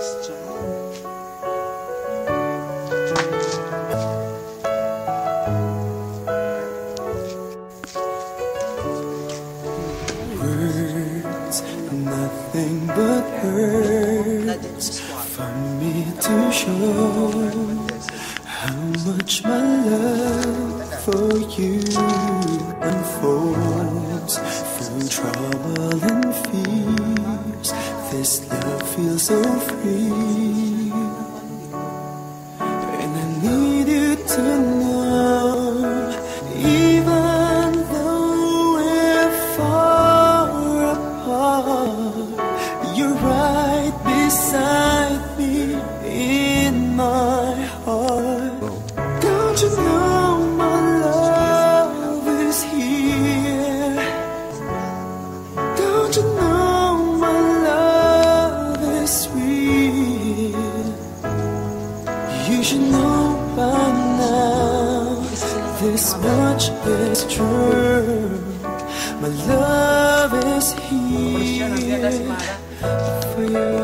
Words, nothing but words for me to show how much my love for you unfolds through trouble and fears. This love feels so free, and I need you to know, even though we're far apart, you're right beside me in my heart. Don't you know my love is here? Don't you know my love is real? You should know by now, this much is true. My love is here for you.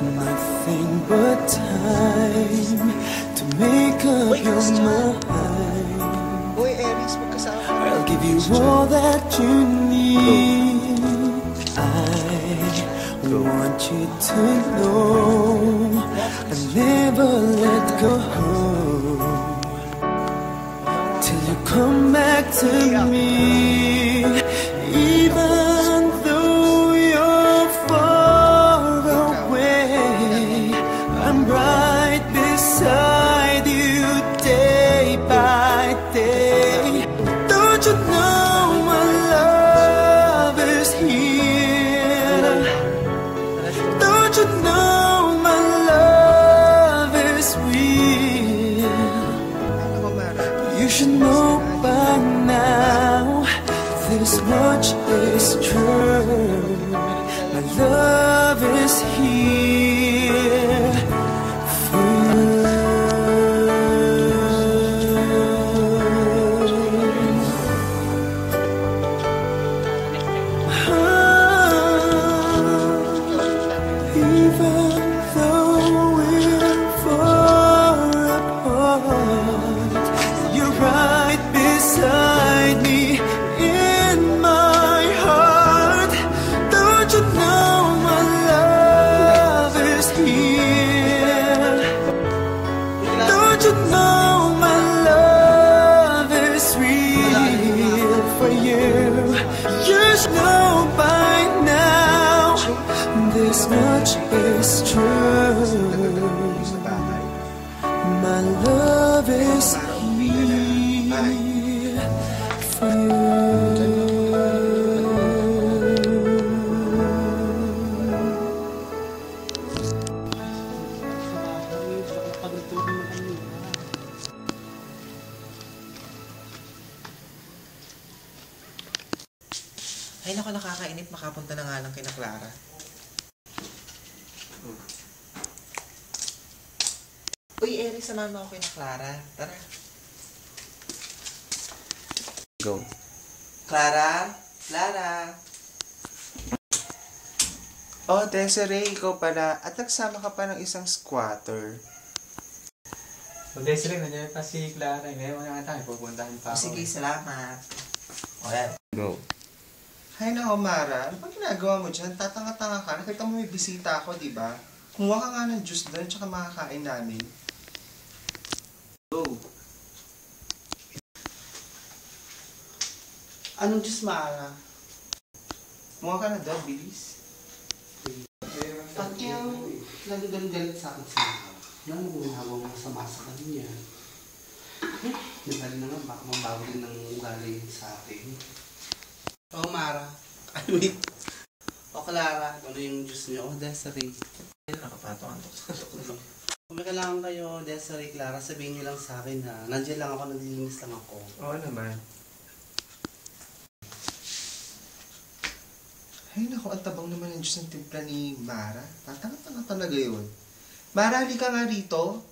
Nothing but time to make up your mind. I'll give you all that you need. I want you to know I'll never let go till you come back to me. Even though you're far away, I'm right beside you day by day. Don't you know my love is here? Don't you know my love is real? You should know by now, this much is true. My love is here for you. Even though we're far apart, you're right beside me in my heart. Don't you know my love is here? Don't you know my love is real for you? You should know by now, this much is true. My love is here for you. Ay naku, nakakainip, makapunta na nga lang kina Clara. Uy, Eric, samahan mo ako kina Clara. Tara. Go. Clara? Clara? Oh, Desiree, ikaw pala. At nagsama ka pa ng isang squatter. So, Desiree, nandiyan pa si Clara. Ngayon mo na tayo, pupuntahan pa ako. Sige, salamat. Okay. Go. Hay na, Mara. Ano bang ginagawa mo dyan? Tatanga-tanga ka. Nakita mo may bisita ako, di ba? Kumuha ka nga ng juice doon, tsaka makakain namin. Go. Anong Diyos, Mara? Kumuha ka na doon, bilis. Pag yung galit sa akin siya, ano ginagawa mo masama sa kanya? Nagali na nga, baka mabago din ng ugali sa akin. Oh, Mara. Ay, wait. O, Clara, ano yung Diyos niyo? O, Desiree. Nakapatokan to. Kung may kailangan kayo, Desiree, Clara, sabihin niyo lang sa akin, ha? Nandiyan lang ako, naglilinis lang ako. Oo naman. Ay, naku, ang tabang naman ng Diyos ng timpla ni Mara. Tatanga-tanga talaga yun. Mara, halika nga rito.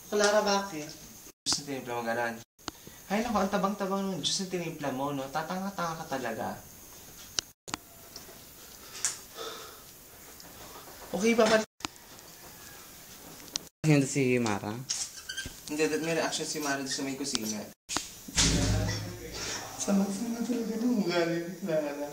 Clara, bakit? Diyos ng timpla, maganan. Ay naku, ang tabang-tabang ng juice na tinimpla mo, no? Tatanga-tanga ka talaga. Okay, babalik. Hindi si Mara. Hindi, may reaction si Mara doon sa may kusina. Sama-sama talaga ng ugali ni Clara.